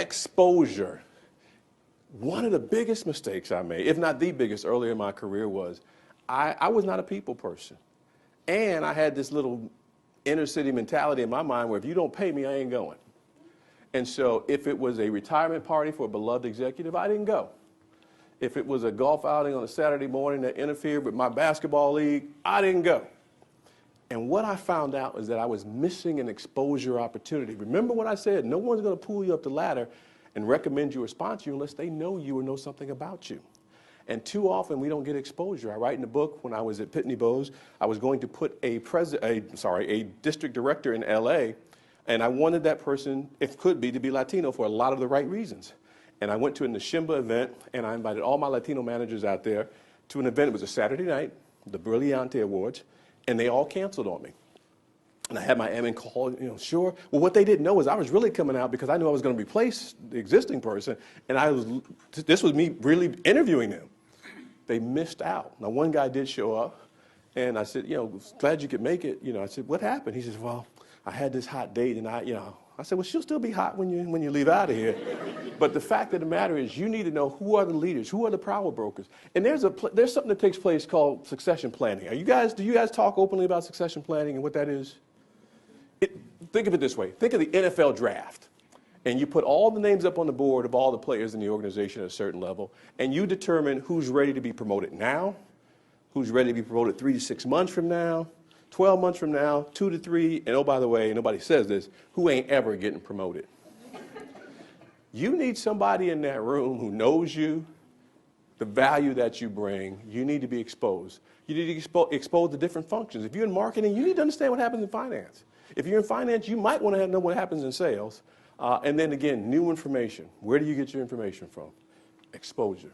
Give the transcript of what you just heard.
Exposure. One of the biggest mistakes I made, if not the biggest earlier in my career, was I was not a people person. And I had this little inner city mentality in my mind where if you don't pay me, I ain't going. And so if it was a retirement party for a beloved executive, I didn't go. If it was a golf outing on a Saturday morning that interfered with my basketball league, I didn't go. And what I found out is that I was missing an exposure opportunity. Remember what I said, no one's going to pull you up the ladder and recommend you or sponsor you unless they know you or know something about you. And too often we don't get exposure. I write in the book when I was at Pitney Bowes, I was going to put a district director in LA, and I wanted that person, if could be, to be Latino for a lot of the right reasons. And I went to an Nashimba event, and I invited all my Latino managers out there to an event. It was a Saturday night, the Brilliante Awards, and they all canceled on me. And I had my admin call, sure. Well, what they didn't know is I was really coming out because I knew I was going to replace the existing person, and this was me really interviewing them. They missed out. Now, one guy did show up, and I said, glad you could make it. I said, what happened? He says, well, I had this hot date, and I said, well, she'll still be hot when you leave out of here. But the fact of the matter is you need to know who are the leaders, who are the power brokers. And there's something that takes place called succession planning. Do you guys talk openly about succession planning and what that is? Think of it this way. Think of the NFL draft. And you put all the names up on the board of all the players in the organization at a certain level, and you determine who's ready to be promoted now, who's ready to be promoted 3 to 6 months from now, 12 months from now, 2 to 3, and oh, by the way, nobody says this, who ain't ever getting promoted. You need somebody in that room who knows you, the value that you bring. You need to be exposed. You need to expose the different functions. If you're in marketing, you need to understand what happens in finance. If you're in finance, you might want to know what happens in sales. And then again, new information. Where do you get your information from? Exposure.